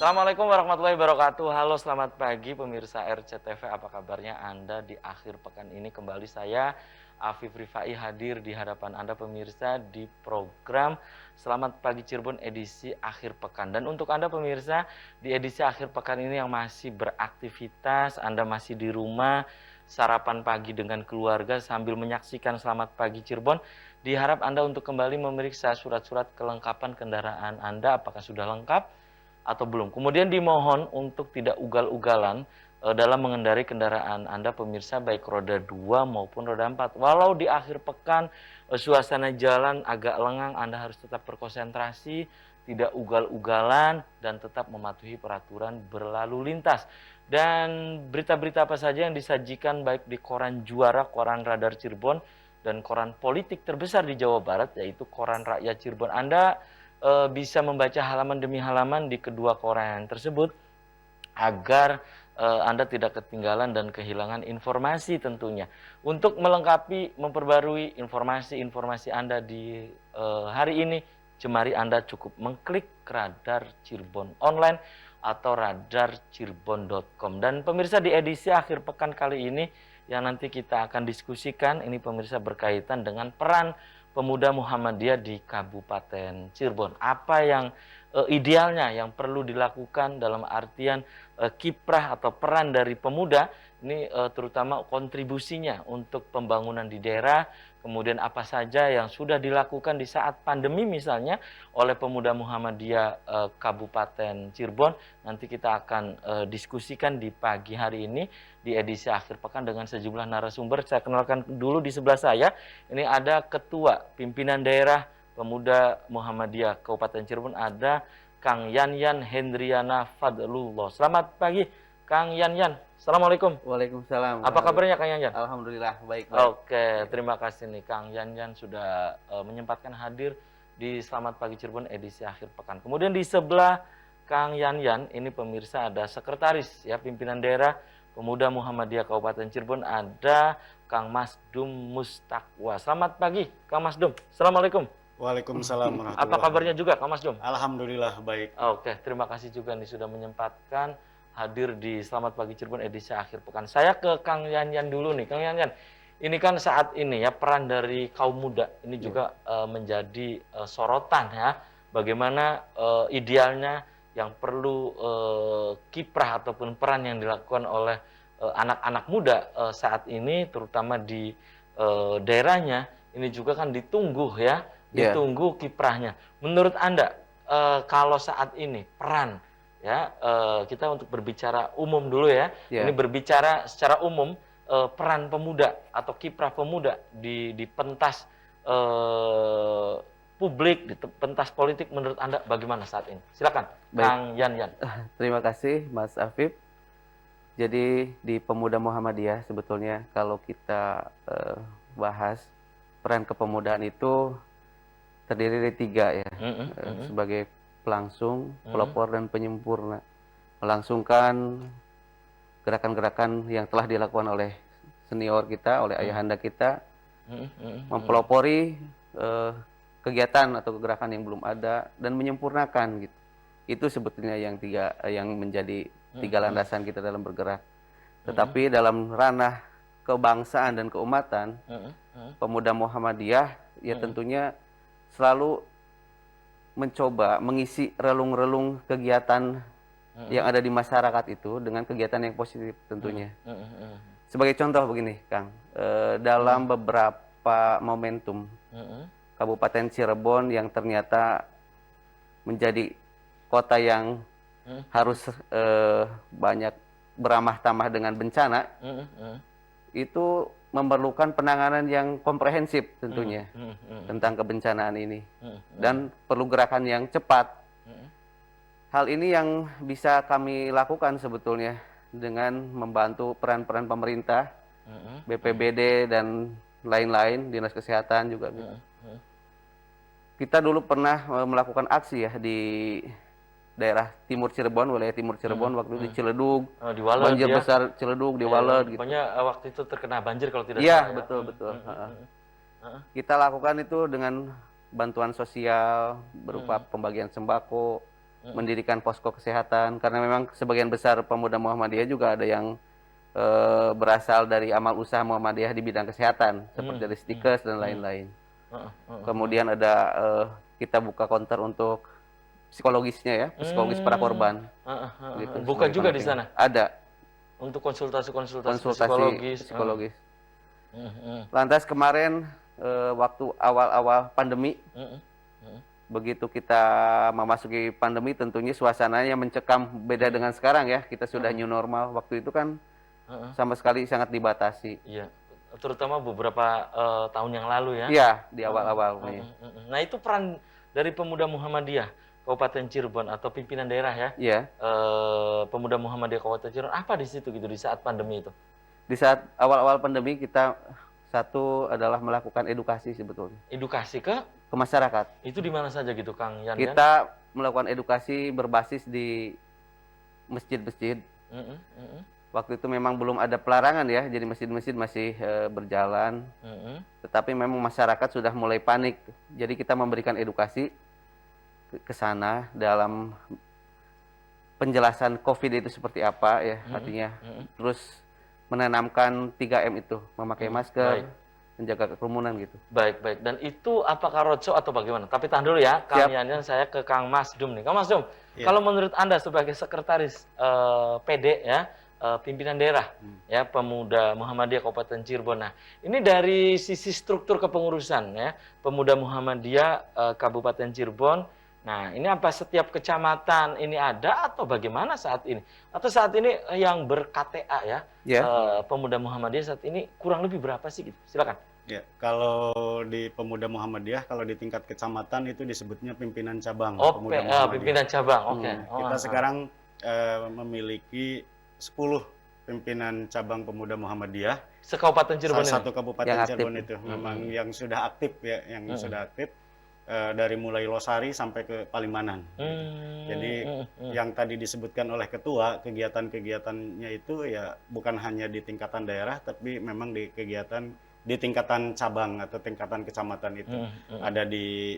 Assalamualaikum warahmatullahi wabarakatuh. Halo, selamat pagi pemirsa RCTV. Apa kabarnya Anda di akhir pekan ini? Kembali saya, Afif Rifai, hadir di hadapan Anda pemirsa di program Selamat Pagi Cirebon edisi akhir pekan. Dan untuk Anda pemirsa, di edisi akhir pekan ini yang masih beraktivitas, Anda masih di rumah, sarapan pagi dengan keluarga sambil menyaksikan Selamat Pagi Cirebon, diharap Anda untuk kembali memeriksa surat-surat kelengkapan kendaraan Anda, apakah sudah lengkap atau belum. Kemudian dimohon untuk tidak ugal-ugalan dalam mengendarai kendaraan Anda pemirsa, baik roda 2 maupun roda 4. Walau di akhir pekan suasana jalan agak lengang, Anda harus tetap berkonsentrasi, tidak ugal-ugalan, dan tetap mematuhi peraturan berlalu lintas. Dan berita-berita apa saja yang disajikan baik di koran Juara, koran Radar Cirebon, dan koran politik terbesar di Jawa Barat, yaitu koran Rakyat Cirebon. Anda bisa membaca halaman demi halaman di kedua koran tersebut agar Anda tidak ketinggalan dan kehilangan informasi tentunya. Untuk melengkapi, memperbarui informasi-informasi Anda di hari ini, jemari Anda cukup mengklik Radar Cirebon Online atau radarcirebon.com. Dan pemirsa, di edisi akhir pekan kali ini yang nanti kita akan diskusikan, ini pemirsa berkaitan dengan peran pemuda Muhammadiyah di Kabupaten Cirebon. Apa yang idealnya yang perlu dilakukan dalam artian kiprah atau peran dari pemuda ini, terutama kontribusinya untuk pembangunan di daerah, kemudian apa saja yang sudah dilakukan di saat pandemi misalnya oleh pemuda Muhammadiyah Kabupaten Cirebon. Nanti kita akan diskusikan di pagi hari ini di edisi akhir pekan dengan sejumlah narasumber. Saya kenalkan dulu di sebelah saya, ini ada Ketua Pimpinan Daerah Pemuda Muhammadiyah Kabupaten Cirebon, ada Kang Yanyan Hendriana Fadlullah. Selamat pagi, Kang Yanyan. Assalamualaikum. Waalaikumsalam. Apa kabarnya, Kang Yanyan? Alhamdulillah, baik. Oke, terima kasih nih Kang Yanyan sudah menyempatkan hadir di Selamat Pagi Cirebon edisi akhir pekan. Kemudian di sebelah Kang Yanyan, ini pemirsa ada sekretaris ya Pimpinan Daerah Pemuda Muhammadiyah Kabupaten Cirebon, ada Kang Masdum Mustakwa. Selamat pagi, Kang Masdum. Assalamualaikum. Waalaikumsalam warahmatullahi Apa kabarnya juga, Kang Masdum? Alhamdulillah baik. Oke, terima kasih juga nih sudah menyempatkan hadir di Selamat Pagi Cirebon edisi akhir pekan. Saya ke Kang Yanyan dulu nih. Kang Yanyan, ini kan saat ini ya peran dari kaum muda ini juga menjadi sorotan ya. Bagaimana idealnya yang perlu kiprah ataupun peran yang dilakukan oleh anak-anak muda saat ini, terutama di daerahnya, ini juga kan ditunggu ya, ditunggu kiprahnya. Menurut Anda, kalau saat ini peran ya, kita untuk berbicara umum dulu ya, ini berbicara secara umum, peran pemuda atau kiprah pemuda di pentas publik, di pentas politik, menurut Anda bagaimana saat ini? Silakan, Kang Yanyan. Terima kasih, Mas Afif. Jadi di Pemuda Muhammadiyah sebetulnya kalau kita bahas peran kepemudaan itu terdiri dari 3 ya, sebagai pelangsung, pelopor, dan penyempurna. Melangsungkan gerakan-gerakan yang telah dilakukan oleh senior kita, oleh ayahanda kita, mempelopori kegiatan atau gerakan yang belum ada, dan menyempurnakan gitu. Itu sebetulnya yang menjadi 3 landasan kita dalam bergerak. Tetapi dalam ranah kebangsaan dan keumatan, Pemuda Muhammadiyah ya tentunya selalu mencoba mengisi relung-relung kegiatan yang ada di masyarakat itu dengan kegiatan yang positif tentunya. Sebagai contoh begini, Kang, dalam beberapa momentum Kabupaten Cirebon yang ternyata menjadi kota yang harus banyak beramah tamah dengan bencana, itu memerlukan penanganan yang komprehensif tentunya tentang kebencanaan ini, dan perlu gerakan yang cepat. Hal ini yang bisa kami lakukan sebetulnya dengan membantu peran-peran pemerintah, BPBD dan lain-lain, Dinas Kesehatan juga. Kita dulu pernah melakukan aksi ya di daerah Timur Cirebon, wilayah Timur Cirebon, waktu itu di Ciledug, di Waled, banjir besar Ciledug, di Waled gitu. Pokoknya waktu itu terkena banjir kalau tidak Iya, salah. betul. Kita lakukan itu dengan bantuan sosial berupa pembagian sembako, mendirikan posko kesehatan, karena memang sebagian besar pemuda Muhammadiyah juga ada yang berasal dari amal usaha Muhammadiyah di bidang kesehatan, seperti dari Stikes dan lain-lain. Kemudian ada kita buka counter untuk psikologisnya ya, psikologis para korban. Gitu, Buka sebagai juga di pendamping. sana Ada untuk konsultasi konsultasi psikologis. psikologis. Lantas kemarin waktu awal-awal pandemi, begitu kita memasuki pandemi, tentunya suasananya mencekam, beda dengan sekarang ya. Kita sudah new normal. Waktu itu kan sama sekali sangat dibatasi. Iya, terutama beberapa tahun yang lalu ya. Iya, di awal-awal. Nah, itu peran dari pemuda Muhammadiyah Kabupaten Cirebon atau pimpinan daerah ya. Iya. Pemuda Muhammadiyah Kabupaten Cirebon apa di situ gitu di saat pandemi itu? Di saat awal-awal pandemi kita satu adalah melakukan edukasi sebetulnya Edukasi ke masyarakat. itu di mana saja gitu Kang Yan? Kita melakukan edukasi berbasis di masjid-masjid. Waktu itu memang belum ada pelarangan ya, jadi masjid-masjid masih berjalan. Tetapi memang masyarakat sudah mulai panik. Jadi kita memberikan edukasi ke sana dalam penjelasan COVID itu seperti apa ya, artinya. Terus menanamkan 3M itu, memakai masker, menjaga kerumunan gitu. Baik. Dan itu apakah roadshow atau bagaimana? Tapi tahan dulu ya, Kang Yan, saya ke Kang Masdum nih. Kang Masdum, kalau menurut Anda sebagai sekretaris PD ya, pimpinan daerah ya pemuda Muhammadiyah Kabupaten Cirebon. Nah, ini dari sisi struktur kepengurusan ya pemuda Muhammadiyah Kabupaten Cirebon. Nah, ini apa setiap kecamatan ini ada atau bagaimana saat ini? Atau saat ini yang ber-KTA ya, pemuda Muhammadiyah saat ini kurang lebih berapa sih gitu? Silakan. Ya, kalau di pemuda Muhammadiyah, kalau di tingkat kecamatan itu disebutnya pimpinan cabang. Oh, pemuda Muhammadiyah. pimpinan cabang. Oke. Kita sekarang memiliki 10 pimpinan cabang pemuda Muhammadiyah. Sekabupaten Cirebon ini? Satu kabupaten yang Cirebon aktif. itu memang yang sudah aktif ya, yang sudah aktif dari mulai Losari sampai ke Palimanan. Jadi yang tadi disebutkan oleh ketua, kegiatan-kegiatannya itu ya bukan hanya di tingkatan daerah, tapi memang di kegiatan di tingkatan cabang atau tingkatan kecamatan itu. Ada di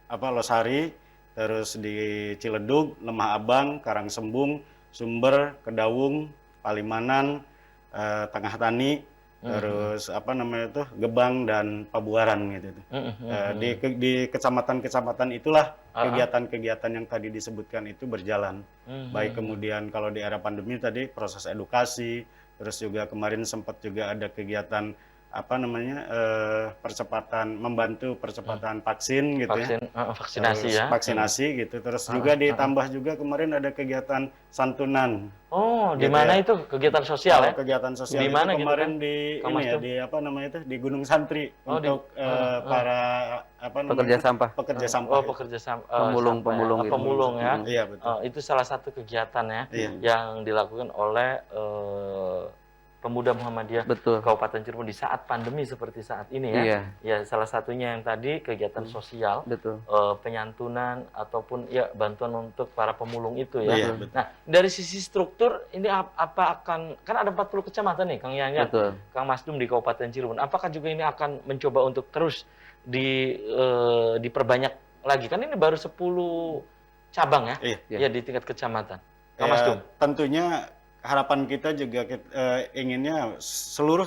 Losari, terus di Ciledug, Lemah Abang, Karangsembung, Sumber, Kedawung, Palimanan, Tengah Tani, terus Gebang dan Pabuaran gitu. Di kecamatan-kecamatan itulah kegiatan-kegiatan yang tadi disebutkan itu berjalan. Baik kemudian kalau di era pandemi tadi proses edukasi, terus juga kemarin sempat juga ada kegiatan membantu percepatan vaksin gitu ya. Vaksinasi ya. Vaksinasi gitu. Terus juga ditambah juga kemarin ada kegiatan santunan. Oh, di gitu mana ya. itu kegiatan sosial ya? Kegiatan sosial di mana itu kemarin gitu, di Gunung Santri untuk para pekerja sampah. Pekerja sampah. Oh, pekerja sampah. Pemulung gitu. Pemulung ya. Iya, betul. Itu salah satu kegiatan ya yang dilakukan oleh pemuda Muhammadiyah Kabupaten Cirebon di saat pandemi seperti saat ini ya. Ya, salah satunya yang tadi kegiatan sosial, penyantunan ataupun ya bantuan untuk para pemulung itu ya. Nah, dari sisi struktur ini apa akan kan ada 40 kecamatan nih Kang Yan, Kang Masdum di Kabupaten Cirebon. Apakah juga ini akan mencoba untuk terus diperbanyak lagi? Kan ini baru 10 cabang ya, ya di tingkat kecamatan. Kang Masdum. Tentunya harapan kita juga inginnya seluruh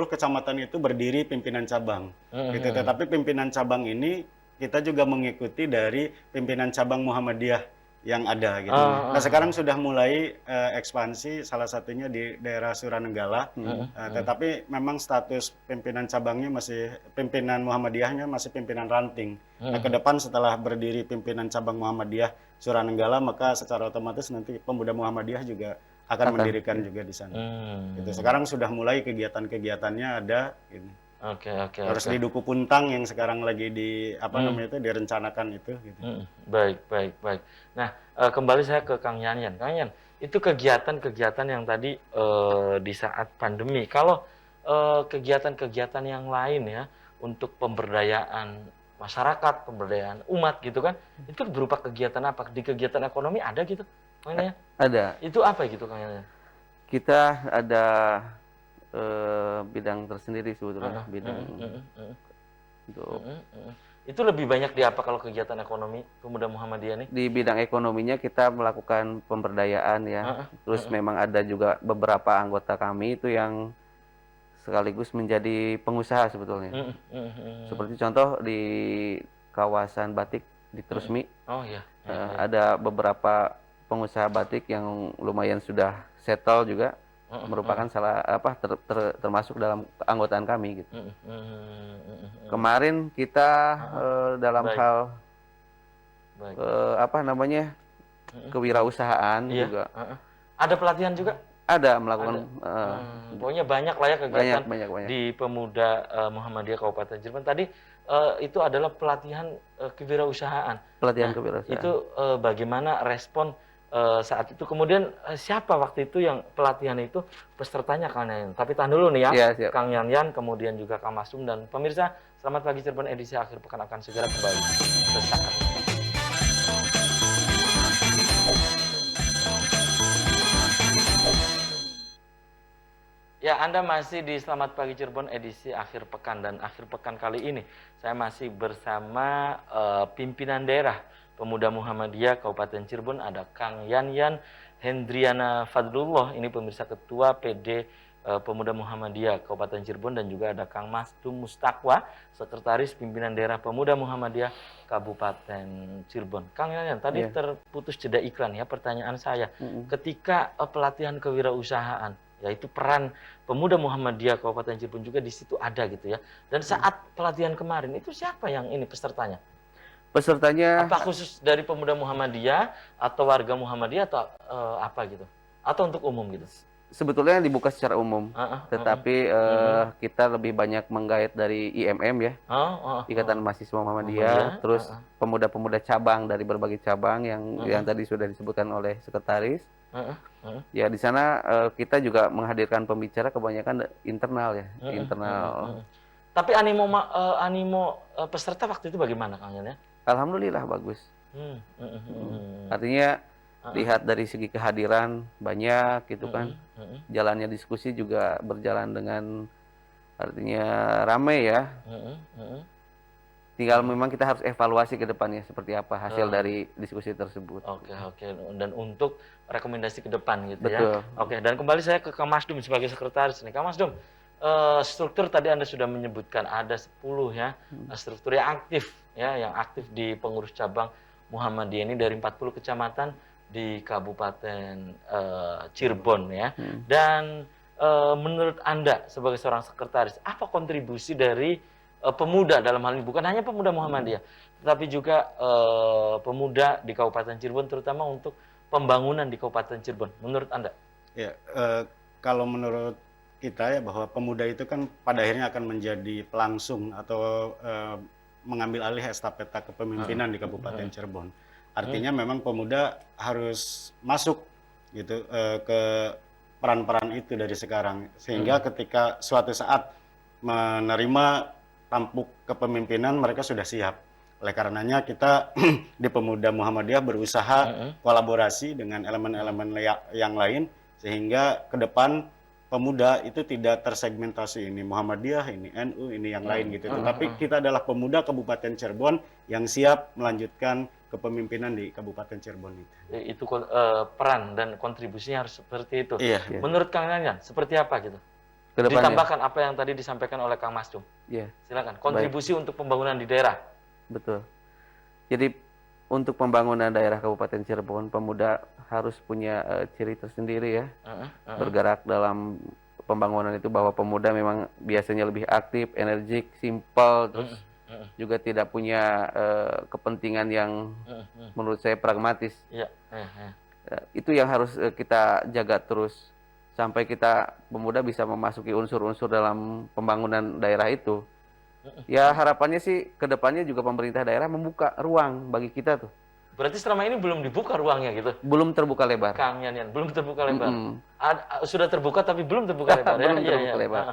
kecamatan itu berdiri pimpinan cabang. Gitu. Tetapi pimpinan cabang ini kita juga mengikuti dari pimpinan cabang Muhammadiyah yang ada gitu. Nah, sekarang sudah mulai ekspansi salah satunya di daerah Suranenggala. Tetapi memang status pimpinan cabangnya pimpinan Muhammadiyahnya masih pimpinan ranting. Nah, ke depan setelah berdiri pimpinan cabang Muhammadiyah Suranenggala, maka secara otomatis nanti pemuda Muhammadiyah juga akan mendirikan juga di sana. Gitu. Sekarang sudah mulai kegiatan-kegiatannya ada. Gitu. Terus di Duku Puntang yang sekarang lagi direncanakan itu. Gitu. Baik. Nah, kembali saya ke Kang Yan. Kang Yan, itu kegiatan-kegiatan yang tadi di saat pandemi. Kalau kegiatan-kegiatan yang lain ya untuk pemberdayaan masyarakat, pemberdayaan umat gitu kan, itu berupa kegiatan apa? Di kegiatan ekonomi ada gitu? Ada. Itu apa gitu Kang Yan? Kita ada bidang tersendiri sebetulnya, bidang untuk Itu lebih banyak di apa kalau kegiatan ekonomi Pemuda Muhammadiyah nih? Di bidang ekonominya kita melakukan pemberdayaan ya. Heeh, Terus memang ada juga beberapa anggota kami itu yang sekaligus menjadi pengusaha sebetulnya. heeh, heeh, heeh. Seperti contoh di kawasan batik di Trusmi, Oh iya. ada beberapa pengusaha batik yang lumayan sudah settle juga, merupakan termasuk dalam keanggotaan kami gitu. Kemarin kita dalam Baik. hal Baik. kewirausahaan Iya. juga Ada pelatihan juga? ada melakukan Pokoknya banyak lah ya kegiatan banyak. di Pemuda Muhammadiyah Kabupaten Cirebon. Tadi itu adalah pelatihan kewirausahaan. pelatihan Nah, kewirausahaan. itu bagaimana respon saat itu? Kemudian siapa waktu itu yang pelatihan itu pesertanya Kang Yanyan? Tapi tahan dulu nih ya, Iya, siap. Kang Yanyan, kemudian juga Kang Masdum dan pemirsa. Selamat pagi Cirebon edisi akhir pekan akan segera kembali sesaat. Ya, Anda masih di Selamat Pagi Cirebon edisi akhir pekan, dan akhir pekan kali ini saya masih bersama pimpinan daerah Pemuda Muhammadiyah Kabupaten Cirebon. Ada Kang Yanyan Hendriana Fadlullah, ini pemirsa Ketua PD Pemuda Muhammadiyah Kabupaten Cirebon, dan juga ada Kang Masdum Mustakwa, Sekretaris Pimpinan Daerah Pemuda Muhammadiyah Kabupaten Cirebon. Kang Yanyan, tadi terputus jeda iklan ya, pertanyaan saya. Ketika pelatihan kewirausahaan, yaitu peran Pemuda Muhammadiyah Kabupaten Cirebon juga di situ ada gitu ya. Dan saat pelatihan kemarin itu siapa yang ini pesertanya? Pesertanya Apa khusus dari Pemuda Muhammadiyah atau warga Muhammadiyah atau apa gitu? Atau untuk umum gitu? sebetulnya dibuka secara umum, tetapi kita lebih banyak menggait dari IMM ya, Ikatan Mahasiswa Muhammadiyah, terus pemuda-pemuda cabang dari berbagai cabang yang tadi sudah disebutkan oleh sekretaris. Ya di sana kita juga menghadirkan pembicara kebanyakan internal ya, internal. Tapi animo peserta waktu itu bagaimana Kang Yan ya? Alhamdulillah bagus. Artinya lihat dari segi kehadiran banyak gitu kan, jalannya diskusi juga berjalan dengan artinya ramai ya. Tinggal memang kita harus evaluasi ke depannya seperti apa hasil dari diskusi tersebut. Oke. Dan untuk rekomendasi ke depan gitu ya. Betul. Oke, dan kembali saya ke Kang Masdum sebagai sekretaris nih. Kang Masdum, struktur tadi Anda sudah menyebutkan ada 10 ya, struktur yang aktif ya, yang aktif di pengurus cabang Muhammadiyah ini dari 40 kecamatan di Kabupaten Cirebon ya. Dan menurut Anda sebagai seorang sekretaris, apa kontribusi dari pemuda dalam hal ini, bukan hanya pemuda Muhammadiyah, tetapi juga pemuda di Kabupaten Cirebon, terutama untuk pembangunan di Kabupaten Cirebon, menurut Anda? Ya, kalau menurut kita ya, bahwa pemuda itu kan pada akhirnya akan menjadi pelangsung atau mengambil alih estafeta kepemimpinan di Kabupaten Cirebon. Artinya memang pemuda harus masuk gitu ke peran-peran itu dari sekarang, sehingga ketika suatu saat menerima tampuk kepemimpinan mereka sudah siap. Oleh karenanya kita di Pemuda Muhammadiyah berusaha kolaborasi dengan elemen-elemen yang lain, sehingga ke depan pemuda itu tidak tersegmentasi, ini Muhammadiyah, ini NU, ini yang lain gitu. Tetapi kita adalah pemuda Kabupaten Cirebon yang siap melanjutkan kepemimpinan di Kabupaten Cirebon itu. Itu peran dan kontribusinya harus seperti itu. Iya. Menurut Kang Yanyan, seperti apa gitu? Kedepannya. Ditambahkan apa yang tadi disampaikan oleh Kang Masdum. Iya. Silakan. Kontribusi untuk pembangunan di daerah. Betul. Jadi untuk pembangunan daerah Kabupaten Cirebon, pemuda harus punya ciri tersendiri ya. Bergerak dalam pembangunan itu, bahwa pemuda memang biasanya lebih aktif, energik, simpel, terus juga tidak punya kepentingan yang menurut saya pragmatis. Iya. Itu yang harus kita jaga terus sampai kita pemuda bisa memasuki unsur-unsur dalam pembangunan daerah itu. Ya harapannya sih kedepannya juga pemerintah daerah membuka ruang bagi kita tuh. Berarti selama ini belum dibuka ruangnya gitu? Belum terbuka lebar. Kang Yanyan, belum terbuka lebar. Sudah terbuka tapi belum terbuka lebar. Belum terbuka lebar.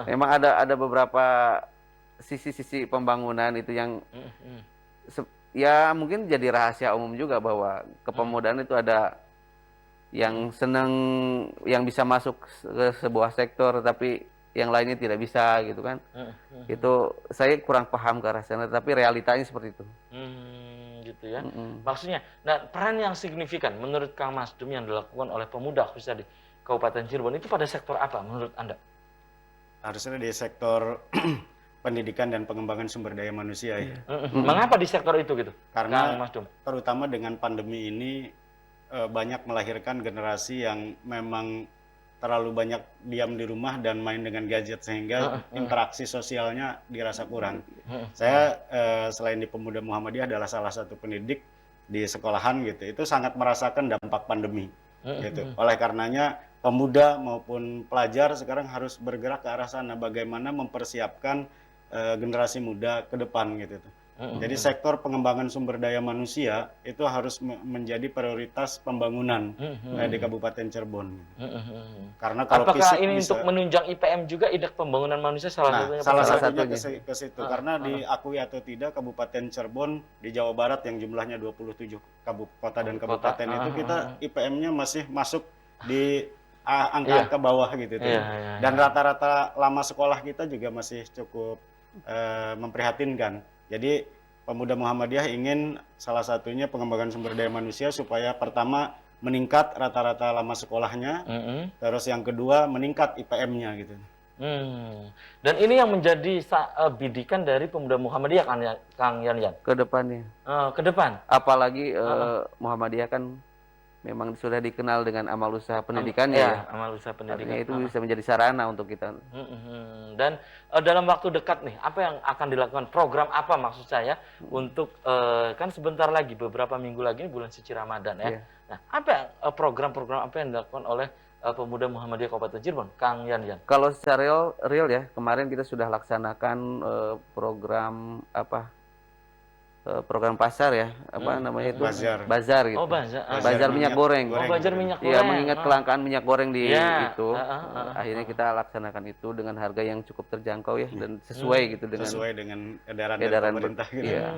Memang ada beberapa sisi-sisi pembangunan itu yang ya mungkin jadi rahasia umum juga, bahwa kepemudaan itu ada yang senang, yang bisa masuk ke sebuah sektor, tapi yang lainnya tidak bisa gitu kan. Itu saya kurang paham ke arah sana, tapi realitanya seperti itu. Gitu ya. Maksudnya, nah peran yang signifikan menurut Kang Masdum yang dilakukan oleh pemuda khususnya di Kabupaten Cirebon itu pada sektor apa menurut Anda? Harusnya di sektor pendidikan dan pengembangan sumber daya manusia ya. Mengapa di sektor itu gitu? Karena Kang Masdum. terutama dengan pandemi ini banyak melahirkan generasi yang memang terlalu banyak diam di rumah dan main dengan gadget sehingga interaksi sosialnya dirasa kurang. Saya selain di Pemuda Muhammadiyah adalah salah satu pendidik di sekolahan gitu. Itu sangat merasakan dampak pandemi gitu. Oleh karenanya pemuda maupun pelajar sekarang harus bergerak ke arah sana bagaimana mempersiapkan generasi muda ke depan gitu. Jadi sektor pengembangan sumber daya manusia itu harus menjadi prioritas pembangunan di Kabupaten Cirebon. Karena kalau Apakah fisik ini bisa, untuk menunjang IPM juga indeks pembangunan manusia salah satunya? salah Pak? satunya ke situ. Karena diakui atau tidak Kabupaten Cirebon di Jawa Barat yang jumlahnya 27 kota dan kabupaten itu kita IPM-nya masih masuk di angka bawah gitu. Dan rata-rata lama sekolah kita juga masih cukup memprihatinkan. Jadi Pemuda Muhammadiyah ingin salah satunya pengembangan sumber daya manusia supaya pertama meningkat rata-rata lama sekolahnya, terus yang kedua meningkat IPM-nya gitu. Dan ini yang menjadi bidikan dari Pemuda Muhammadiyah kan ya, Kang Yan? Ke depannya. Ke depan. Apalagi Muhammadiyah kan memang sudah dikenal dengan amal usaha pendidikannya ya. Amal usaha pendidikan. Artinya itu bisa menjadi sarana untuk kita. Dan dalam waktu dekat nih, apa yang akan dilakukan? Program apa maksud saya untuk kan sebentar lagi, beberapa minggu lagi bulan suci Ramadan ya. Nah, apa program-program apa yang dilakukan oleh Pemuda Muhammadiyah Kabupaten Cirebon, Kang Yan? Kalau secara real ya, kemarin kita sudah laksanakan program program pasar ya, namanya itu bazar gitu. Bazar minyak goreng. Bazar minyak goreng. Iya, mengingat kelangkaan minyak goreng di itu. Akhirnya kita laksanakan itu dengan harga yang cukup terjangkau ya dan sesuai gitu dengan edaran pemerintah gitu. Iya.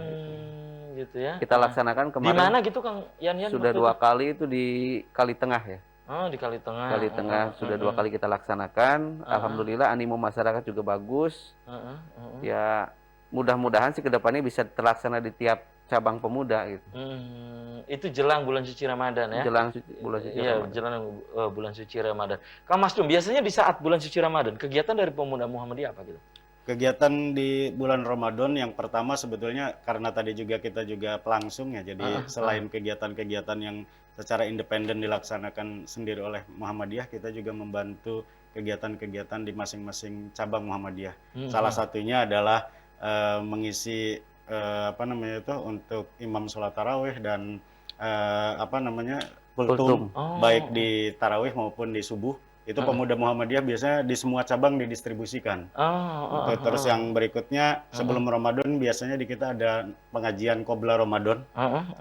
Gitu ya. Kita laksanakan kemarin. Di mana gitu Kang Yan? Sudah 2 kali itu di Kali Tengah ya. Di Kali Tengah. Kali Tengah sudah 2 kali kita laksanakan. Alhamdulillah animo masyarakat juga bagus. Ya mudah-mudahan sih kedepannya bisa terlaksana di tiap cabang pemuda gitu. Itu jelang bulan suci Ramadan ya? Jelang bulan suci Ramadan. Iya, jelang bulan suci Ramadan. Kang Masdum, biasanya di saat bulan suci Ramadan, kegiatan dari Pemuda Muhammadiyah apa gitu? Kegiatan di bulan Ramadan yang pertama sebetulnya karena tadi juga kita juga pelangsung ya, jadi selain kegiatan-kegiatan yang secara independen dilaksanakan sendiri oleh Muhammadiyah, kita juga membantu kegiatan-kegiatan di masing-masing cabang Muhammadiyah. Salah satunya adalah mengisi untuk imam sholat tarawih dan kultum baik di tarawih maupun di subuh. Itu Pemuda Muhammadiyah biasanya di semua cabang didistribusikan. Terus yang berikutnya sebelum Ramadan biasanya di kita ada pengajian Qobla Ramadan.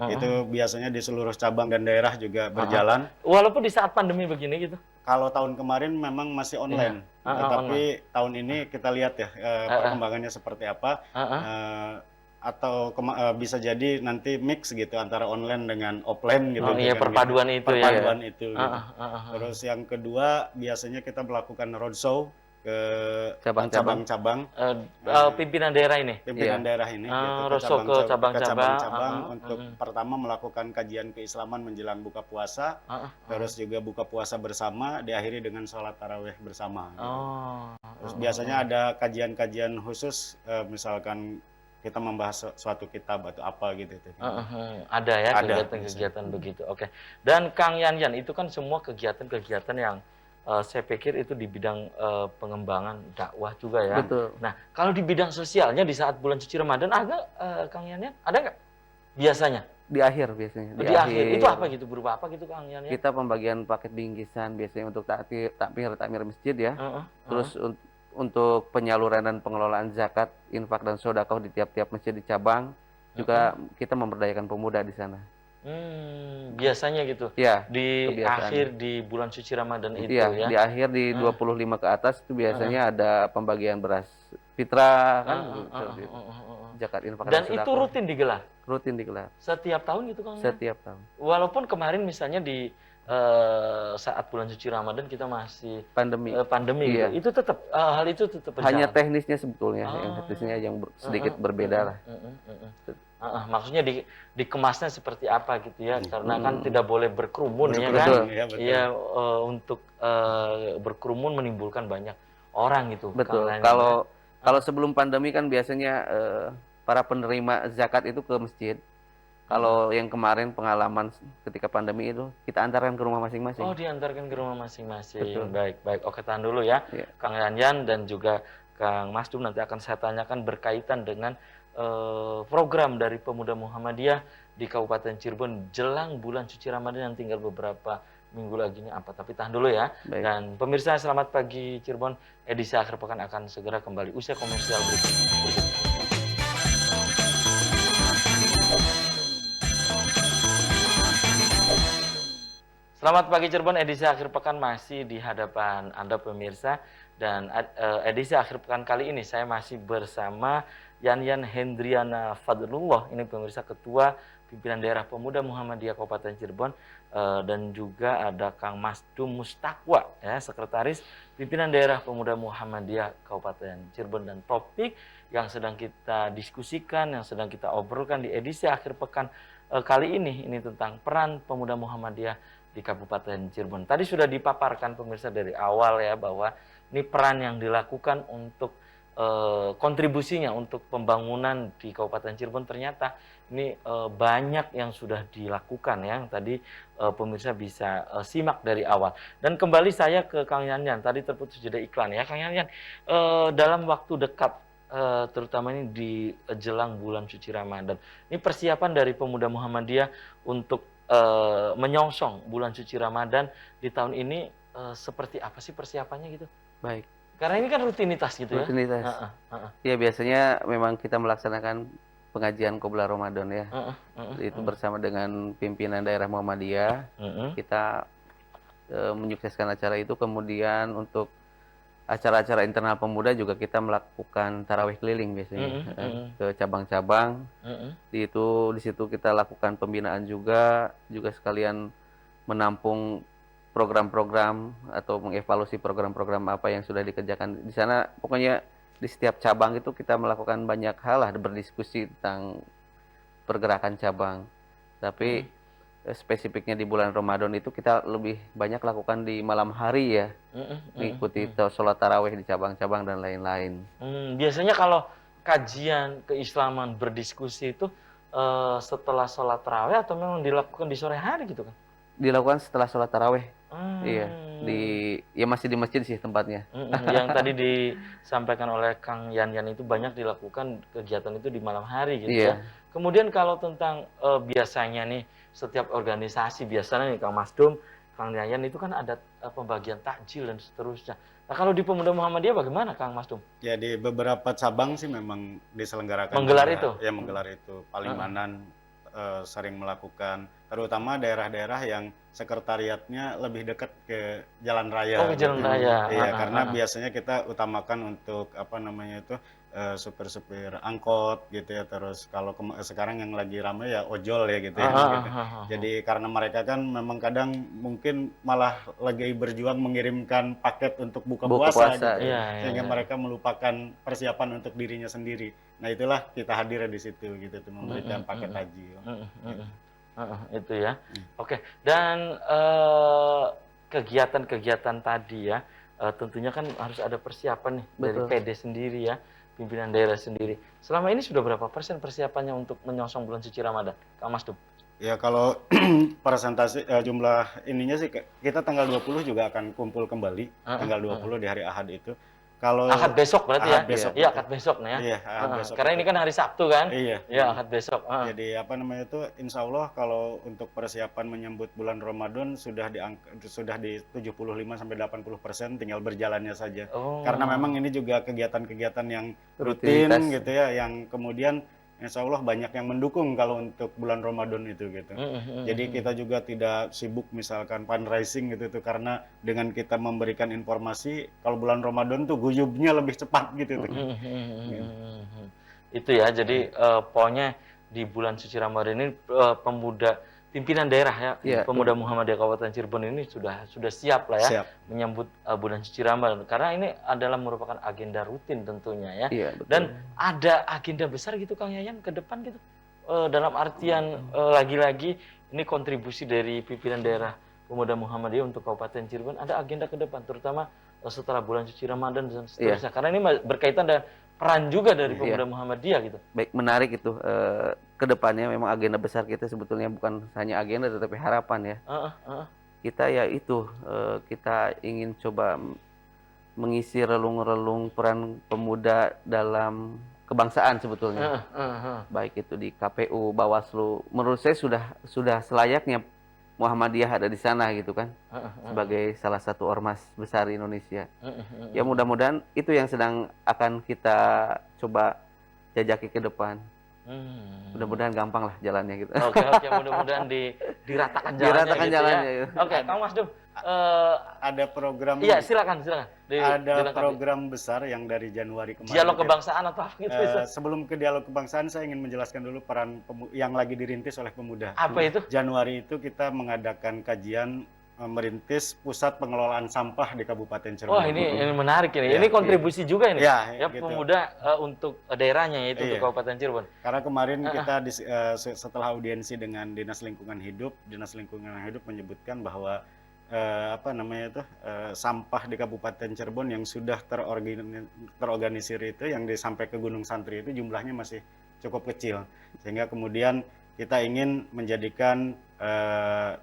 Itu biasanya di seluruh cabang dan daerah juga berjalan. Walaupun di saat pandemi begini gitu. Kalau tahun kemarin memang masih online, tetapi tahun ini kita lihat ya perkembangannya seperti apa. Atau bisa jadi nanti mix gitu antara online dengan offline gitu. Iya, perpaduan itu ya. Perpaduan itu. Gitu. Terus yang kedua biasanya kita melakukan roadshow ke cabang-cabang. Pimpinan daerah ini. Pimpinan daerah ini. Roadshow ke cabang-cabang untuk pertama melakukan kajian keislaman menjelang buka puasa. Terus juga buka puasa bersama diakhiri dengan sholat tarawih bersama. Gitu. Terus biasanya ada kajian-kajian khusus, misalkan kita membahas suatu kitab atau apa gitu. Ada ya kegiatan-kegiatan begitu. Oke. Dan Kang Yan itu kan semua kegiatan-kegiatan yang saya pikir itu di bidang pengembangan dakwah juga ya. Betul. Nah, kalau di bidang sosialnya di saat bulan suci Ramadan ada Kang Yan? Ada nggak biasanya? Di akhir biasanya. Di akhir. Itu apa gitu? Berupa apa gitu Kang Yan? Kita pembagian paket bingkisan biasanya untuk takmir masjid ya. Terus untuk penyaluran dan pengelolaan zakat, infak dan sedekah di tiap-tiap masjid di cabang juga kita memberdayakan pemuda di sana. Biasanya gitu. Ya, di akhir di bulan suci Ramadan itu ya. ya. Di akhir di 25 ke atas itu biasanya ada pembagian beras fitrah kan zakat infak dan itu rutin digelar. Rutin digelar. Setiap tahun gitu Kang? Setiap tahun. Walaupun kemarin misalnya di saat bulan suci Ramadan kita masih Pandemi. pandemi Iya. gitu. Itu tetap hal itu tetap Hanya berjalan. teknisnya sebetulnya, yang Oh. teknisnya yang sedikit berbeda lah. Maksudnya dikemasnya seperti apa gitu ya, karena kan Mm. tidak boleh berkerumun ya kan. Betul. Ya, betul. Iya, untuk berkerumun menimbulkan banyak orang gitu. Betul. Kang Yanyan, Kalau sebelum pandemi kan biasanya para penerima zakat itu ke masjid. Kalau yang kemarin pengalaman ketika pandemi itu kita antarkan ke rumah masing-masing. Oh, diantarkan ke rumah masing-masing. Betul. Baik. Oke, tahan dulu ya. Iya. Kang Yanyan dan juga Kang Masdum nanti akan saya tanyakan berkaitan dengan program dari Pemuda Muhammadiyah di Kabupaten Cirebon jelang bulan suci Ramadan yang tinggal beberapa minggu lagi ini apa. Tapi tahan dulu ya. Baik. Dan pemirsa, selamat pagi Cirebon. Edisi akhir pekan akan segera kembali usai komersial berikut. Selamat pagi Cirebon, edisi akhir pekan masih di hadapan Anda pemirsa. Dan edisi akhir pekan kali ini saya masih bersama Yanyan Hendriana Fadlullah, ini pemirsa Ketua Pimpinan Daerah Pemuda Muhammadiyah Kabupaten Cirebon, dan juga ada Kang Masdum Mustakwa, ya, Sekretaris Pimpinan Daerah Pemuda Muhammadiyah Kabupaten Cirebon. Dan topik yang sedang kita diskusikan, yang sedang kita obrolkan di edisi akhir pekan kali ini tentang peran Pemuda Muhammadiyah di Kabupaten Cirebon. Tadi sudah dipaparkan pemirsa dari awal ya, bahwa ini peran yang dilakukan untuk kontribusinya untuk pembangunan di Kabupaten Cirebon. Ternyata ini banyak yang sudah dilakukan ya, yang tadi pemirsa bisa simak dari awal. Dan kembali saya ke Kang Yanyan, tadi terputus jeda iklan ya. Kang Yanyan, dalam waktu dekat, terutama ini di jelang bulan suci Ramadan, ini persiapan dari Pemuda Muhammadiyah untuk menyongsong bulan suci Ramadan di tahun ini seperti apa sih persiapannya gitu? Baik. Karena ini kan rutinitas gitu ya. Rutinitas. Ya, biasanya memang kita melaksanakan pengajian Qobla Ramadan ya. Itu bersama dengan pimpinan daerah Muhammadiyah. Kita menyukseskan acara itu. Kemudian untuk acara-acara internal pemuda juga kita melakukan tarawih keliling biasanya ke cabang-cabang. Di situ kita lakukan pembinaan juga sekalian menampung program-program atau mengevaluasi program-program apa yang sudah dikerjakan di sana. Pokoknya di setiap cabang itu kita melakukan banyak hal lah, berdiskusi tentang pergerakan cabang. Tapi spesifiknya di bulan Ramadan itu kita lebih banyak lakukan di malam hari ya, mengikuti sholat tarawih di cabang-cabang dan lain-lain. Biasanya kalau kajian keislaman berdiskusi itu setelah sholat tarawih atau memang dilakukan di sore hari gitu kan? Dilakukan setelah sholat tarawih. Iya, masih di masjid sih tempatnya. Yang tadi disampaikan oleh Kang Yanyan itu banyak dilakukan kegiatan itu di malam hari gitu ya. Kemudian kalau tentang biasanya nih setiap organisasi biasanya nih Kang Masdum, Kang Yanyan itu kan ada pembagian takjil dan seterusnya. Nah kalau di Pemuda Muhammadiyah bagaimana Kang Masdum? Ya di beberapa cabang sih memang diselenggarakan. Menggelar itu? Ya menggelar itu. Palimanan sering melakukan, terutama daerah-daerah yang sekretariatnya lebih dekat ke jalan raya. Oh, ke jalan raya. Iya, karena biasanya kita utamakan untuk supir-supir angkot gitu ya. Terus kalau sekarang yang lagi ramai ya ojol ya gitu ya. Gitu. Jadi karena mereka kan memang kadang mungkin malah lagi berjuang mengirimkan paket untuk buka puasa gitu. Sehingga mereka melupakan persiapan untuk dirinya sendiri. Nah itulah kita hadir di situ gitu tuh, memberikan paket haji. Itu ya. Oke. Dan kegiatan-kegiatan tadi ya, tentunya kan harus ada persiapan nih. Betul. Dari PD sendiri ya, pimpinan daerah sendiri. Selama ini sudah berapa persen persiapannya untuk menyongsong bulan suci Ramadan, Kang Masdum? Ya kalau persentase jumlah ininya sih kita tanggal 20 juga akan kumpul kembali, tanggal 20 di hari Ahad itu. Kalau Ahad besok berarti Ahad ya? besok. Iya, Ahad besok nih ya. Iya, Ahad besok. Karena ini kan hari Sabtu kan? Iya. Iya, Ahad besok. Jadi insya Allah kalau untuk persiapan menyambut bulan Ramadan sudah di 75-80%, tinggal berjalannya saja. Karena memang ini juga kegiatan-kegiatan yang rutin gitu ya, yang kemudian insya Allah banyak yang mendukung kalau untuk bulan Ramadan itu gitu. Jadi kita juga tidak sibuk misalkan fundraising gitu tuh, karena dengan kita memberikan informasi kalau bulan Ramadan tuh guyubnya lebih cepat gitu tuh. Itu ya, jadi pokoknya di bulan suci Ramadan ini pemuda pimpinan daerah ya, Iya. Pemuda Muhammadiyah Kabupaten Cirebon ini sudah siap lah ya Siap. menyambut bulan suci Ramadan, karena ini adalah merupakan agenda rutin tentunya ya. Iya, betul. Dan ada agenda besar gitu Kang Yayan ke depan gitu. Dalam artian lagi-lagi ini kontribusi dari pimpinan daerah Pemuda Muhammadiyah untuk Kabupaten Cirebon, ada agenda ke depan terutama setelah bulan suci Ramadan dan seterusnya. Karena ini berkaitan dengan peran juga dari Pemuda Muhammadiyah gitu. Baik, menarik itu. Ke depannya memang agenda besar kita sebetulnya bukan hanya agenda tetapi harapan ya. Kita ya itu, kita ingin coba mengisi relung-relung peran pemuda dalam kebangsaan sebetulnya. Baik itu di KPU, Bawaslu. Menurut saya sudah selayaknya Muhammadiyah ada di sana gitu kan. Sebagai salah satu ormas besar di Indonesia. Ya mudah-mudahan itu yang sedang akan kita coba jajaki ke depan. Mudah-mudahan gampang lah jalannya gitu. Oke, mudah-mudahan diratakan jalannya. Diratakan gitu jalannya. Ya. Oke, Kang Masdum. Ada program. Iya, silakan. Ada program besar yang dari Januari kemarin. Dialog kebangsaan atau apa gitu? Sebelum ke dialog kebangsaan, saya ingin menjelaskan dulu peran yang lagi dirintis oleh pemuda. Apa itu? Januari itu kita mengadakan kajian merintis pusat pengelolaan sampah di Kabupaten Cirebon. Wah, ini menarik ini. Ya, ini kontribusi juga ini. Ya, Ya, gitu. pemuda untuk daerahnya yaitu untuk Kabupaten Cirebon. Karena kemarin kita setelah audiensi dengan Dinas Lingkungan Hidup menyebutkan bahwa sampah di Kabupaten Cirebon yang sudah terorganisir itu yang sampai ke Gunung Santri itu jumlahnya masih cukup kecil, sehingga kemudian kita ingin menjadikan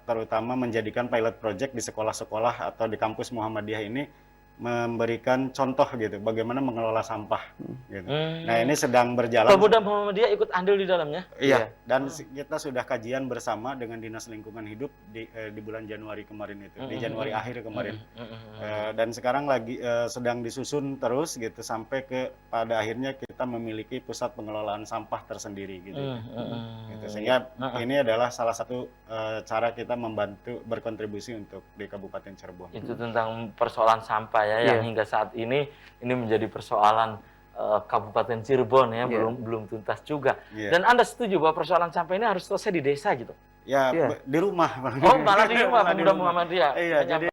terutama menjadikan pilot project di sekolah-sekolah atau di kampus Muhammadiyah ini memberikan contoh gitu bagaimana mengelola sampah gitu. Nah, ini sedang berjalan. Pemuda Muhammadiyah ikut andil di dalamnya? Iya, dan kita sudah kajian bersama dengan Dinas Lingkungan Hidup di bulan Januari kemarin itu, di Januari akhir kemarin. Dan sekarang lagi sedang disusun terus gitu sampai pada akhirnya kita memiliki pusat pengelolaan sampah tersendiri gitu. Gitu. Sehingga ini adalah salah satu cara kita membantu berkontribusi untuk di Kabupaten Cirebon. Itu tentang persoalan sampah ya, yang hingga saat ini menjadi persoalan Kabupaten Cirebon ya, belum tuntas juga. Dan Anda setuju bahwa persoalan sampah ini harus selesai di desa gitu? Ya, di rumah. Oh, malah di rumah Pemuda Muhammadiyah. Iya, jadi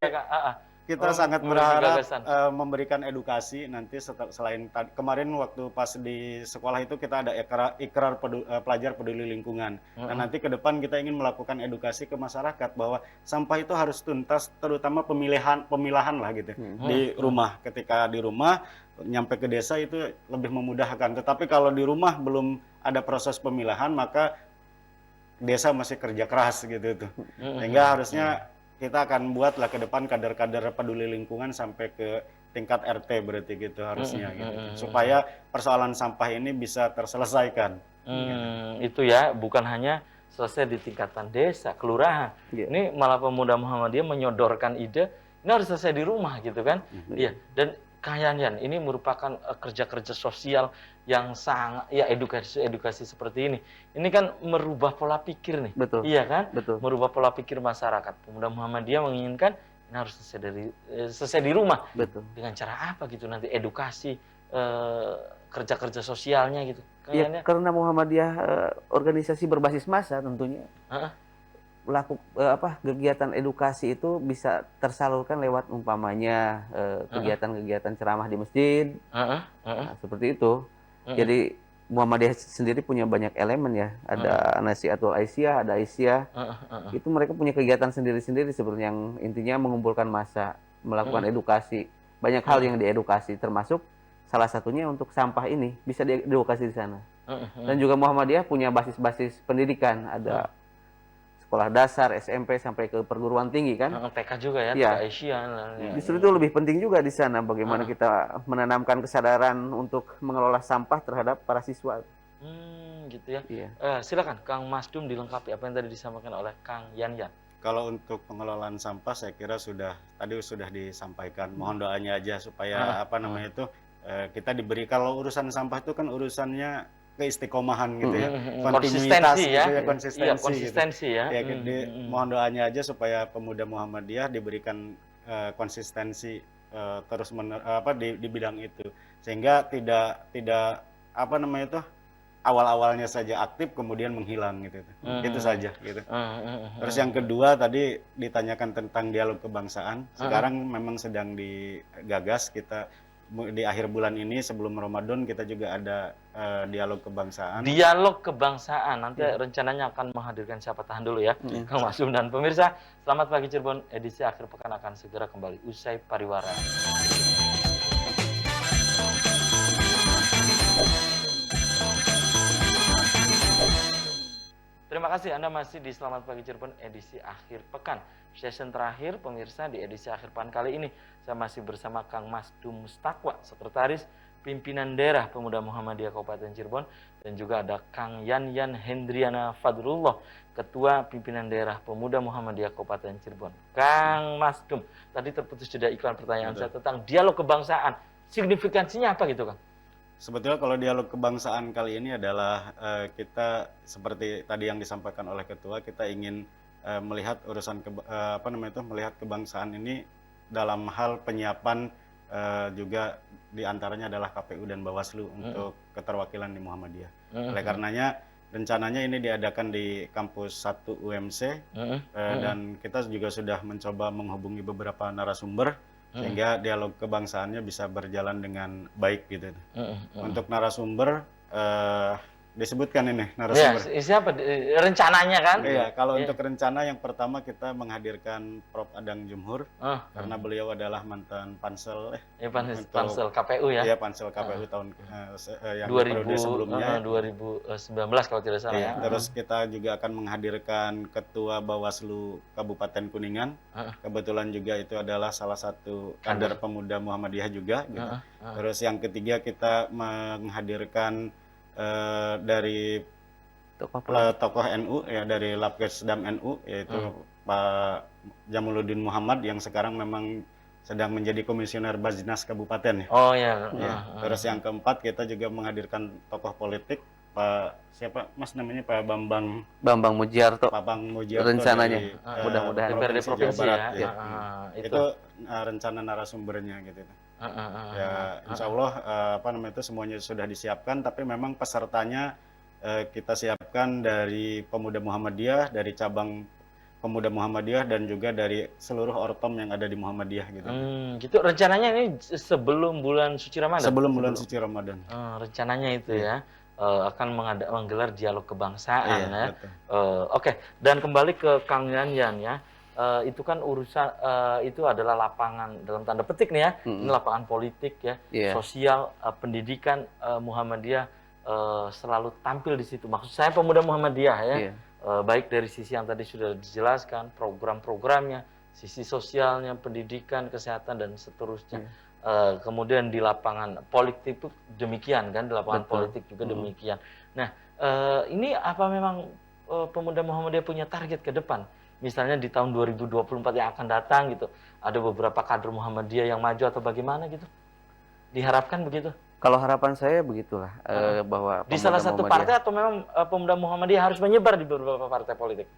kita sangat berharap memberikan edukasi nanti selain kemarin waktu pas di sekolah itu kita ada ikrar pelajar peduli lingkungan. Nah, nanti ke depan kita ingin melakukan edukasi ke masyarakat bahwa sampah itu harus tuntas, terutama pemilahan lah gitu di rumah. Ketika di rumah nyampe ke desa itu lebih memudahkan. Tetapi kalau di rumah belum ada proses pemilahan, maka desa masih kerja keras gitu tuh. Sehingga harusnya kita akan buatlah ke depan kader-kader peduli lingkungan sampai ke tingkat RT berarti gitu harusnya gitu. Supaya persoalan sampah ini bisa terselesaikan. Itu ya, bukan hanya selesai di tingkatan desa, kelurahan. Ini malah Pemuda Muhammadiyah menyodorkan ide, ini harus selesai di rumah gitu kan. Iya, dan Kang Yayan, ini merupakan kerja-kerja sosial yang sangat, ya edukasi seperti ini. Ini kan merubah pola pikir nih. Betul. Iya kan? Betul. Merubah pola pikir masyarakat. Pemuda Muhammadiyah menginginkan ini harus selesai di rumah. Betul. Dengan cara apa gitu nanti edukasi kerja-kerja sosialnya gitu. Kang Ya, Yayan? karena Muhammadiyah organisasi berbasis massa tentunya. Kegiatan edukasi itu bisa tersalurkan lewat umpamanya kegiatan-kegiatan ceramah di masjid, seperti itu. Jadi Muhammadiyah sendiri punya banyak elemen ya, ada Nasihatul Aisyah, ada Aisyah, itu mereka punya kegiatan sendiri-sendiri sebenarnya yang intinya mengumpulkan massa, melakukan edukasi, banyak hal yang diedukasi, termasuk salah satunya untuk sampah ini bisa diedukasi di sana. Dan juga Muhammadiyah punya basis-basis pendidikan, ada sekolah dasar, SMP sampai ke perguruan tinggi kan. TK juga ya, Ya. TK Asia. Justru itu lebih penting juga di sana bagaimana kita menanamkan kesadaran untuk mengelola sampah terhadap para siswa. Gitu ya. Iya. Silakan Kang Masdum dilengkapi apa yang tadi disampaikan oleh Kang Yan. Kalau untuk pengelolaan sampah saya kira tadi sudah disampaikan. Mohon doanya aja supaya kita diberi, kalau urusan sampah itu kan urusannya keistiqomahan gitu ya, kontinuitas konsistensi gitu ya, ya, konsistensi gitu. Ya, mohon doanya aja supaya Pemuda Muhammadiyah diberikan konsistensi terus di bidang itu, sehingga tidak awal-awalnya saja aktif kemudian menghilang gitu. Itu saja gitu. Terus yang kedua tadi ditanyakan tentang dialog kebangsaan. Sekarang memang sedang digagas kita di akhir bulan ini sebelum Ramadan kita juga ada dialog kebangsaan. Dialog kebangsaan nanti rencananya akan menghadirkan siapa, tahan dulu ya, Kang Masum dan pemirsa. Selamat pagi Cirebon, edisi akhir pekan akan segera kembali usai pariwara. Terima kasih Anda masih di Selamat Pagi Cirebon edisi akhir pekan. Session terakhir pemirsa di edisi akhir pekan kali ini saya masih bersama Kang Masdum Mustakwa, Sekretaris Pimpinan Daerah Pemuda Muhammadiyah Kabupaten Cirebon, dan juga ada Kang Yan Hendriana Fadrullah, Ketua Pimpinan Daerah Pemuda Muhammadiyah Kabupaten Cirebon. Kang Masdum, tadi terputus jeda iklan pertanyaan saya tentang dialog kebangsaan. Signifikansinya apa gitu Kang? Sebetulnya kalau dialog kebangsaan kali ini adalah kita seperti tadi yang disampaikan oleh ketua, kita ingin melihat urusan melihat kebangsaan ini dalam hal penyiapan juga diantaranya adalah KPU dan Bawaslu untuk keterwakilan di Muhammadiyah. Oleh karenanya rencananya ini diadakan di kampus 1 UMC dan kita juga sudah mencoba menghubungi beberapa narasumber sehingga dialog kebangsaannya bisa berjalan dengan baik gitu. Untuk narasumber disebutkan ini narasumber. Ya, siapa rencananya kan? Iya, kalau untuk rencana yang pertama kita menghadirkan Prof. Adang Jumhur karena beliau adalah mantan pansel pansel KPU ya. Iya, pansel KPU tahun yang periode sebelumnya 2019 kalau tidak salah ya. Terus kita juga akan menghadirkan Ketua Bawaslu Kabupaten Kuningan. Kebetulan juga itu adalah salah satu kader pemuda Muhammadiyah juga gitu. Terus yang ketiga kita menghadirkan dari tokoh NU ya, dari Lapkesdam NU yaitu Pak Jamuluddin Muhammad yang sekarang memang sedang menjadi komisioner Baznas Kabupaten ya. Oh ya. Terus yang keempat kita juga menghadirkan tokoh politik Pak siapa Mas namanya Pak Bambang Mujiarto. Pak Bang Mujiarto Mudah-mudahan dari provinsi Barat, ya. Itu rencana narasumbernya gitu. Ya, insya Allah itu semuanya sudah disiapkan, tapi memang pesertanya kita siapkan dari Pemuda Muhammadiyah, dari cabang Pemuda Muhammadiyah dan juga dari seluruh ortom yang ada di Muhammadiyah gitu. Gitu rencananya ini sebelum bulan suci Ramadan. Sebelum bulan suci Ramadan. Rencananya itu ya akan menggelar dialog kebangsaan ya. Oke. Dan kembali ke Kang Yan ya. Itu kan urusan itu adalah lapangan dalam tanda petik nih ya, ini lapangan politik ya, sosial, pendidikan Muhammadiyah selalu tampil di situ. Maksud saya pemuda Muhammadiyah ya, baik dari sisi yang tadi sudah dijelaskan, program-programnya, sisi sosialnya, pendidikan, kesehatan dan seterusnya. Kemudian di lapangan politik itu demikian kan, di lapangan politik juga demikian. Nah, ini apa memang pemuda Muhammadiyah punya target ke depan? Misalnya di tahun 2024 yang akan datang gitu, ada beberapa kader Muhammadiyah yang maju atau bagaimana gitu? Diharapkan begitu? Kalau harapan saya begitulah, bahwa di salah satu partai atau memang pemuda Muhammadiyah harus menyebar di beberapa partai politik?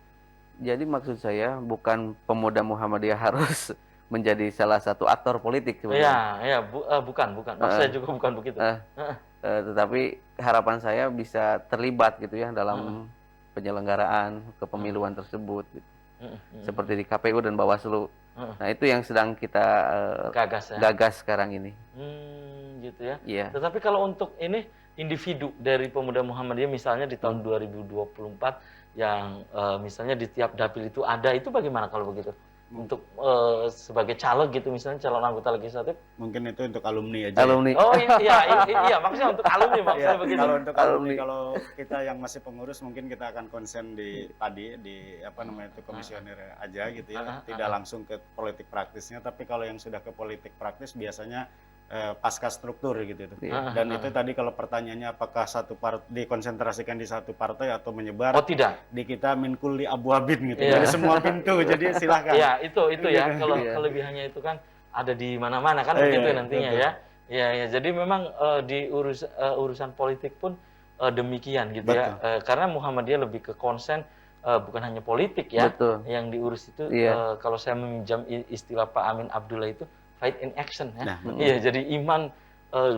Jadi maksud saya bukan pemuda Muhammadiyah harus menjadi salah satu aktor politik sebenarnya. Bukan. Maksud saya juga bukan begitu. Tetapi harapan saya bisa terlibat gitu ya dalam penyelenggaraan kepemiluan tersebut. Gitu. Seperti di KPU dan Bawaslu. Nah itu yang sedang kita gagas sekarang ini. Gitu ya. Yeah. Tetapi kalau untuk ini individu dari pemuda Muhammadiyah misalnya di tahun 2024 yang misalnya di tiap dapil itu ada, itu bagaimana kalau begitu? Untuk sebagai caleg gitu misalnya calon anggota legislatif? Mungkin itu untuk alumni aja. Alumni. Ya? Oh iya maksudnya untuk alumni maksudnya begitu. Kalau untuk alumni, kalau kita yang masih pengurus mungkin kita akan konsen di komisioner aja gitu ya. Tidak langsung ke politik praktisnya, tapi kalau yang sudah ke politik praktis biasanya pasca struktur gitu. Dan itu tadi kalau pertanyaannya apakah satu dikonsentrasikan di satu partai atau menyebar? Oh tidak. Di kita minkul di abwabin gitu. Dari semua pintu. Jadi silahkan. Iya, itu ya. Kalau kelebihannya itu kan ada di mana-mana kan begitu nantinya ya. Iya, jadi memang di urusan politik pun demikian gitu. Betul. Ya. Karena Muhammadiyah lebih ke konsen bukan hanya politik ya. Betul. Yang diurus itu kalau saya meminjam istilah Pak Amin Abdullah itu fight in action ya. Iya, jadi iman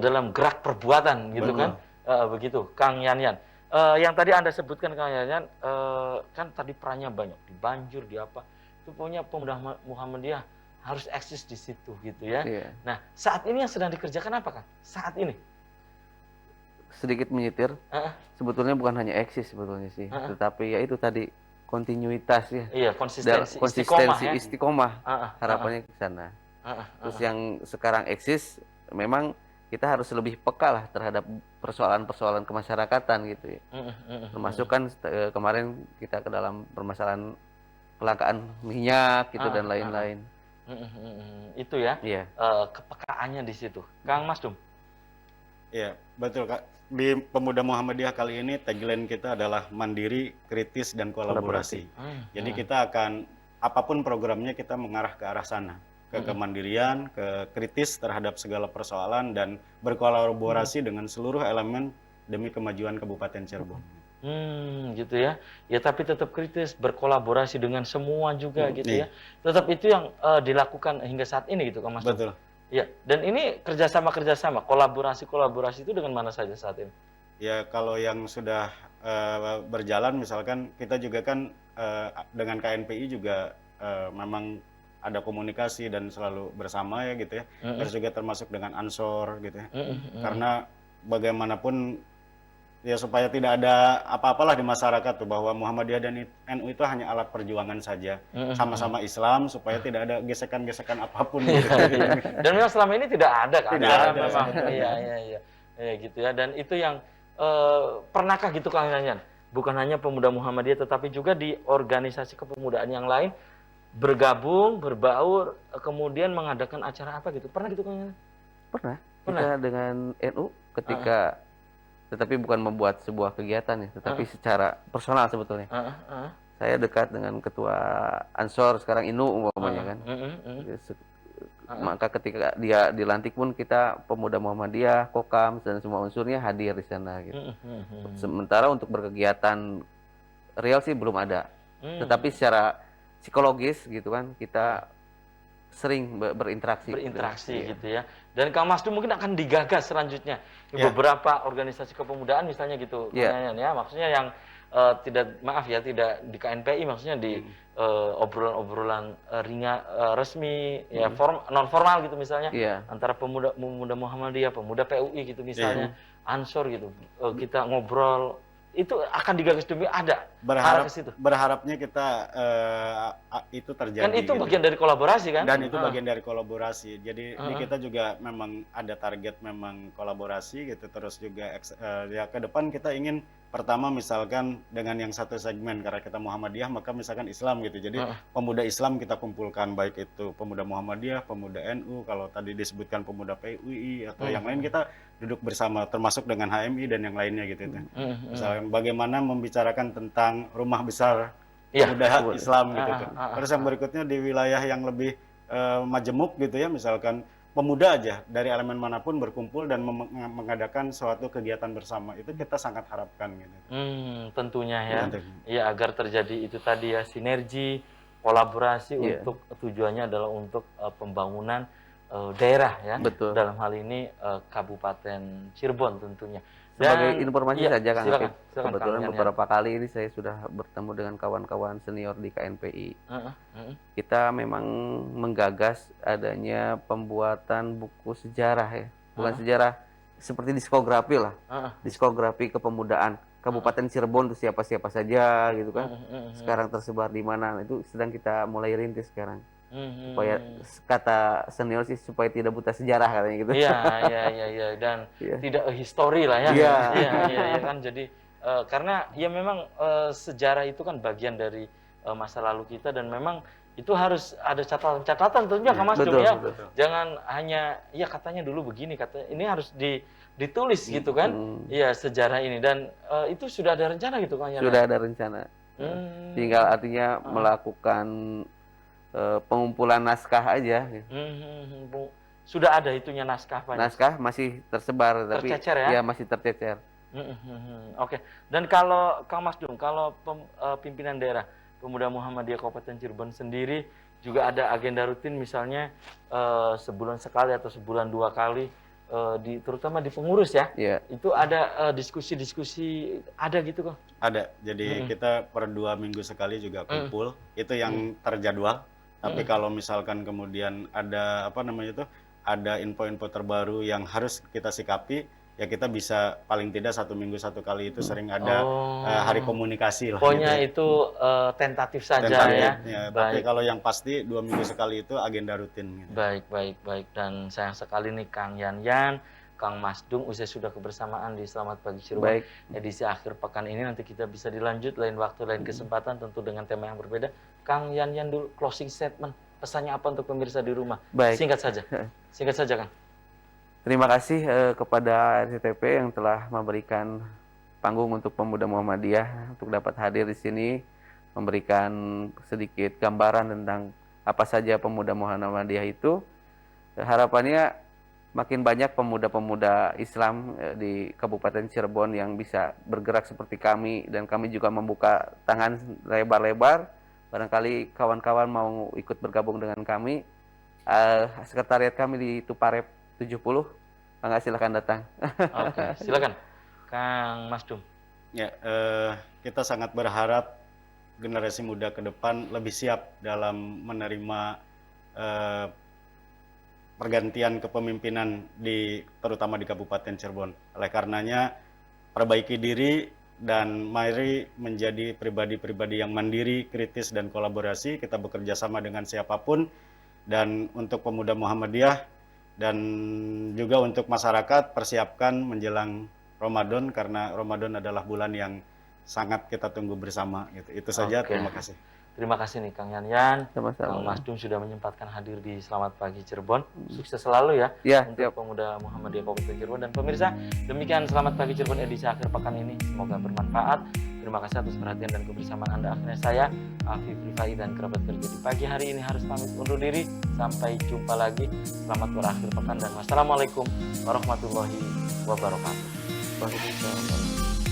dalam gerak perbuatan gitu kan. Begitu, Kang Yan. yang tadi Anda sebutkan Kang Yayan, kan tadi perannya banyak, di Banjur, di apa, itu punya pemuda Muhammadiyah harus eksis di situ gitu ya. Iya. Nah, saat ini yang sedang dikerjakan apa Kang? Saat ini? Sedikit menyitir, Heeh, sebetulnya bukan hanya eksis sebetulnya sih, heeh. tetapi ya itu tadi kontinuitas ya, Iya, dan konsistensi, istiqomah konsistensi ya. istiqomah, Heeh, heeh, harapannya ke sana. heeh, Terus heeh. yang sekarang eksis, memang kita harus lebih peka lah terhadap persoalan-persoalan kemasyarakatan gitu ya. Mhm, mhm, Termasuk mhm. kan kemarin kita ke dalam permasalahan kelangkaan minyak gitu Heeh, dan heeh. lain-lain. Mhm, mhm, mhm. Itu ya, Iya, kepekaannya di situ. Kang Masdum? Iya, betul Kak. Di Pemuda Muhammadiyah kali ini tagline kita adalah mandiri, kritis, dan kolaborasi. kolaborasi. Mhm, Jadi mhm, kita akan, apapun programnya kita mengarah ke arah sana. Ke mhm, kemandirian, ke kritis terhadap segala persoalan, dan berkolaborasi dengan seluruh elemen demi kemajuan Kabupaten Cirebon. gitu ya. Ya tapi tetap kritis, berkolaborasi dengan semua juga gitu Iya, ya. Tetap itu yang, dilakukan hingga saat ini gitu Kang Masdum? betul. Iya, dan ini kerjasama-kerjasama, kolaborasi-kolaborasi itu dengan mana saja saat ini? Ya kalau yang sudah berjalan, misalkan kita juga kan dengan KNPI juga memang ada komunikasi dan selalu bersama ya gitu ya. Mhm, Terus juga termasuk dengan Ansor gitu ya. mhm, mhm, Karena bagaimanapun ya supaya tidak ada apa-apalah di masyarakat tuh, bahwa Muhammadiyah dan NU itu hanya alat perjuangan saja. mhm, mhm. Sama-sama Islam, supaya tidak ada gesekan-gesekan apapun Iya, gitu. iya. Dan memang selama ini tidak ada kan Tidak ya, ada memang iya, sebetulnya. iya, iya. Iya gitu ya, dan itu yang, pernahkah gitu Kang Yanyan, bukan hanya Pemuda Muhammadiyah tetapi juga di organisasi kepemudaan yang lain bergabung, berbaur, kemudian mengadakan acara apa gitu, pernah gitu Kang Yanyan? Pernah Pernah? kita dengan NU Heeh, ketika, tetapi bukan membuat sebuah kegiatan ya, tetapi heeh, secara personal sebetulnya. heeh, heeh, Saya dekat dengan ketua Ansor sekarang INU umpamanya heeh, kan. mhm, mhm, Ya, heeh, maka ketika dia dilantik pun kita Pemuda Muhammadiyah, Kokam dan semua unsurnya hadir di sana gitu. mhm, mhm, Sementara untuk berkegiatan real sih belum ada. Tetapi mmm, secara psikologis gitu kan heeh. kita sering berinteraksi dengan, Berinteraksi iya. gitu ya. Dan Kang Masdu mungkin akan digagas selanjutnya di Ya, beberapa organisasi kepemudaan misalnya gitu Kang Iya, Yayan ya. Maksudnya yang tidak maaf ya tidak di KNPI maksudnya di mm, obrolan-obrolan ringan resmi ya mhm, non formal gitu misalnya iya, antara pemuda pemuda Muhammadiyah, pemuda PUI gitu iya. misalnya, Ansor gitu. Kita ngobrol itu akan digagas demi ada arah ke Berharap situ. berharapnya kita itu Kan terjadi itu gitu. bagian dari kolaborasi kan? Dan itu Heeh, bagian dari kolaborasi. Jadi di heeh. kita juga memang ada target memang kolaborasi gitu. Terus juga ya ke depan kita ingin pertama misalkan dengan yang satu segmen, karena kita Muhammadiyah maka misalkan Islam gitu. Jadi Heeh. pemuda Islam kita kumpulkan, baik itu pemuda Muhammadiyah, pemuda NU, kalau tadi disebutkan pemuda PUI atau Mhm, yang lain, mhm. kita duduk bersama termasuk dengan HMI dan yang lainnya gitu itu. Mhm, mhm. Misalkan bagaimana membicarakan tentang rumah besar Iya, pemuda Islam gitu heeh, tuh. heeh, Terus yang heeh. berikutnya di wilayah yang lebih majemuk gitu ya, misalkan pemuda aja dari elemen manapun berkumpul dan mengadakan suatu kegiatan bersama, itu kita sangat harapkan gitu. Tentunya ya. Tentu. Iya, agar terjadi itu tadi ya, sinergi, kolaborasi iya, untuk tujuannya adalah untuk, pembangunan, daerah ya, betul. dalam hal ini, Kabupaten Cirebon tentunya. Sebagai Dan informasi iya, saja Kang silakan Apip, silakan Kang kebetulan Yanyan. beberapa kali ini saya sudah bertemu dengan kawan-kawan senior di KNPI. Heeh, mhm, Kita memang menggagas adanya pembuatan buku sejarah ya, bukan heeh, sejarah, seperti diskografi lah, heeh, diskografi kepemudaan heeh, Kabupaten Cirebon itu siapa-siapa saja gitu kan. mhm, mhm, mhm, Sekarang tersebar di mana, itu sedang kita mulai rintis sekarang. Supaya mhm. kata senior sih supaya tidak buta sejarah katanya gitu. Iya, iya, iya, iya, dan Iya. tidak history lah ya. Iya. Iya, iya, iya kan jadi karena ya memang sejarah itu kan bagian dari masa lalu kita dan memang itu harus ada catatan-catatan tentunya Iya, Kang Mas Dum Betul, ya. betul. betul. Jangan hanya ya katanya dulu begini, katanya ini harus ditulis gitu kan. Hmm. Iya, sejarah ini dan itu sudah ada rencana gitu Kang Yana. Sudah ada rencana. Tinggal Hmm. artinya Heeh. melakukan pengumpulan naskah aja. Sudah ada itunya naskahnya. Naskah masih tersebar, tapi Tercecer ya. ya masih tercecer. Oke. Dan kalau Kang Mas Dum, kalau pimpinan daerah Pemuda Muhammadiyah Kabupaten Cirebon sendiri juga ada agenda rutin misalnya sebulan sekali atau sebulan dua kali terutama di pengurus ya, Ya, itu ada diskusi-diskusi ada gitu Kang? Ada. Jadi kita per 2 minggu sekali juga kumpul. Itu yang terjadwal. Tapi kalau misalkan kemudian ada apa namanya itu, ada info-info terbaru yang harus kita sikapi, ya kita bisa paling tidak 1 minggu 1 kali itu sering ada hari komunikasi lah. Pokoknya gitu. itu tentatif saja Tentatif, ya. ya. Tapi Baik. kalau yang pasti 2 minggu sekali itu agenda rutin. Gitu. Baik. Dan sayang sekali nih Kang Yan, Kang Masdung, usai sudah kebersamaan di Selamat Pagi Cirebon baik. edisi akhir pekan ini. Nanti kita bisa dilanjut lain waktu, lain kesempatan, tentu dengan tema yang berbeda. Kang Yan dulu closing statement, pesannya apa untuk pemirsa di rumah? Baik. Singkat saja Kang. Terima kasih kepada RCTP yang telah memberikan panggung untuk pemuda Muhammadiyah untuk dapat hadir di sini, memberikan sedikit gambaran tentang apa saja pemuda Muhammadiyah itu. Harapannya makin banyak pemuda-pemuda Islam di Kabupaten Cirebon yang bisa bergerak seperti kami, dan kami juga membuka tangan lebar-lebar. Barangkali kawan-kawan mau ikut bergabung dengan kami. Sekretariat kami di Tuparep 70. Mangga silakan datang. Oke, silakan Kang Masdung. Ya, kita sangat berharap generasi muda ke depan lebih siap dalam menerima pergantian kepemimpinan terutama di Kabupaten Cirebon. Oleh karenanya, perbaiki diri dan mari menjadi pribadi-pribadi yang mandiri, kritis, dan kolaborasi. Kita bekerja sama dengan siapapun. Dan untuk pemuda Muhammadiyah dan juga untuk masyarakat, persiapkan menjelang Ramadan, karena Ramadan adalah bulan yang sangat kita tunggu bersama. Itu saja. Oke. Terima kasih. Terima kasih nih Kang Yan. Sama-sama. Kang Masdung sudah menyempatkan hadir di Selamat Pagi Cirebon. Sukses selalu ya, Ya, untuk siap. pemuda Muhammadiyah Kabupaten Cirebon. Dan pemirsa, demikian Selamat Pagi Cirebon edisi akhir pekan ini. Semoga bermanfaat. Terima kasih atas perhatian dan kebersamaan Anda. Akhirnya saya, Afif Rifai, dan kerabat kerja di pagi hari ini harus pamit undur diri. Sampai jumpa lagi. Selamat berakhir pekan dan wassalamualaikum warahmatullahi wabarakatuh. Waalaikumsalam.